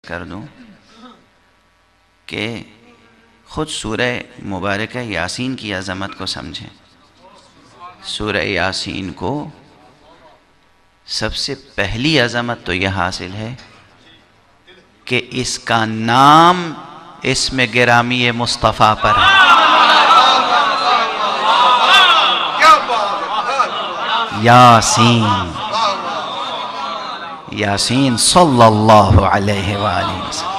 کر دوں کہ خود سورہ مبارکہ یاسین کی عظمت کو سمجھیں۔ سورہ یاسین کو سب سے پہلی عظمت تو یہ حاصل ہے کہ اس کا نام اسم گرامی مصطفیٰ پر ہے۔ یاسین، یاسین صلی اللہ علیہ وآلہ وسلم۔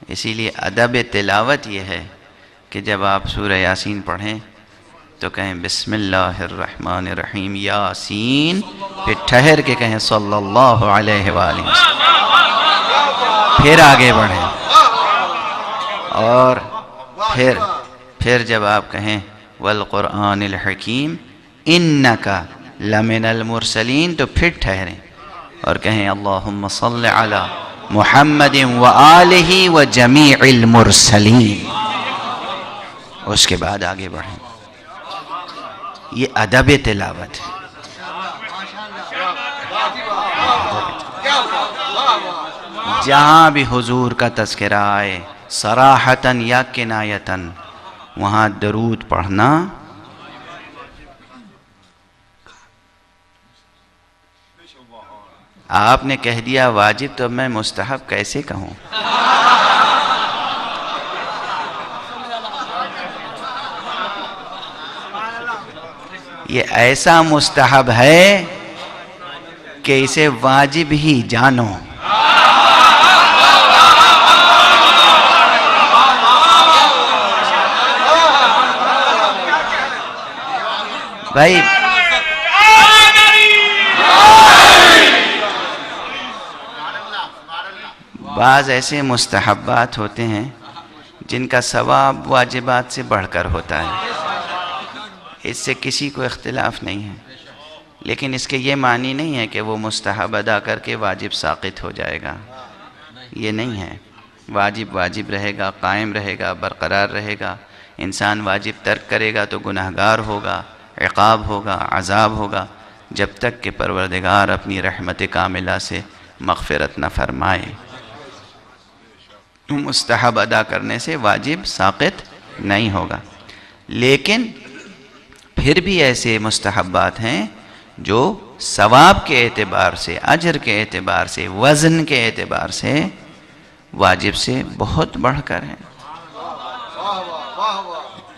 اسی لیے ادب تلاوت یہ ہے کہ جب آپ سورہ یاسین پڑھیں تو کہیں بسم اللہ الرحمن الرحیم یاسین، پھر ٹھہر کے کہیں صلی اللہ علیہ وآلہ وسلم، پھر آگے بڑھیں، اور پھر جب آپ کہیں والقرآن الحکیم انک لمن المرسلین تو پھر ٹھہریں اور کہیں اللہم صلی علی محمد وآلہ وجمیع المرسلین، اس کے بعد آگے بڑھیں۔ یہ ادب تلاوت ہے۔ جہاں بھی حضور کا تذکرہ آئے صراحتاً یا کنایتاً وہاں درود پڑھنا آپ نے کہہ دیا واجب تو میں مستحب کیسے کہوں؟ یہ ایسا مستحب ہے کہ اسے واجب ہی جانو۔ بھائی بعض ایسے مستحبات ہوتے ہیں جن کا ثواب واجبات سے بڑھ کر ہوتا ہے، اس سے کسی کو اختلاف نہیں ہے، لیکن اس کے یہ معنی نہیں ہے کہ وہ مستحب ادا کر کے واجب ساقط ہو جائے گا، یہ نہیں ہے۔ واجب واجب رہے گا، قائم رہے گا، برقرار رہے گا۔ انسان واجب ترک کرے گا تو گناہگار ہوگا، عقاب ہوگا، عذاب ہوگا، جب تک کہ پروردگار اپنی رحمت کاملہ سے مغفرت نہ فرمائے۔ مستحب ادا کرنے سے واجب ساقط نہیں ہوگا، لیکن پھر بھی ایسے مستحبات ہیں جو ثواب کے اعتبار سے، اجر کے اعتبار سے، وزن کے اعتبار سے واجب سے بہت بڑھ کر ہیں۔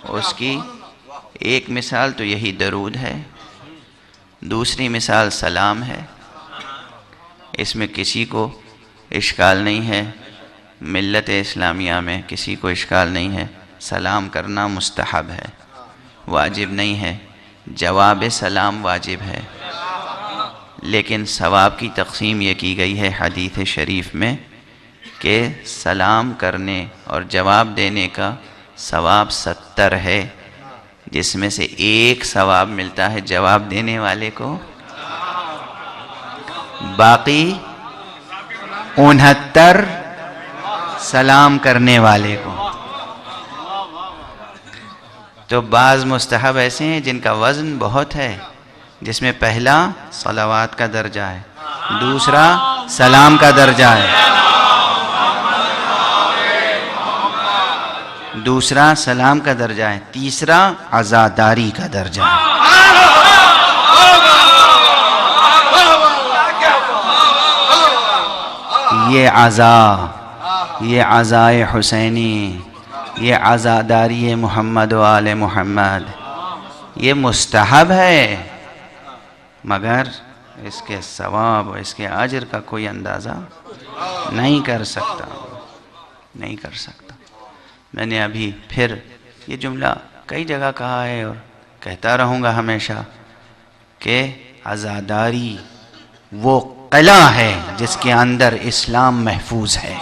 اس کی ایک مثال تو یہی درود ہے، دوسری مثال سلام ہے۔ اس میں کسی کو اشکال نہیں ہے، ملت اسلامیہ میں کسی کو اشکال نہیں ہے، سلام کرنا مستحب ہے، واجب نہیں ہے۔ جواب سلام واجب ہے، لیکن ثواب کی تقسیم یہ کی گئی ہے حدیث شریف میں کہ سلام کرنے اور جواب دینے کا ثواب 70 ہے، جس میں سے ایک ثواب ملتا ہے جواب دینے والے کو، باقی 69 سلام کرنے والے کو۔ تو بعض مستحب ایسے ہیں جن کا وزن بہت ہے، جس میں پہلا صلوات کا درجہ ہے، دوسرا سلام کا درجہ ہے، دوسرا سلام کا درجہ ہے، تیسرا عزاداری کا درجہ ہے۔ یہ عزائے حسینی، یہ عزاداری محمد و آل محمد، یہ مستحب ہے، مگر اس کے ثواب اور اس کے اجر کا کوئی اندازہ نہیں کر سکتا، نہیں کر سکتا۔ میں نے ابھی پھر یہ جملہ کئی جگہ کہا ہے اور کہتا رہوں گا ہمیشہ کہ عزاداری وہ قلعہ ہے جس کے اندر اسلام محفوظ ہے۔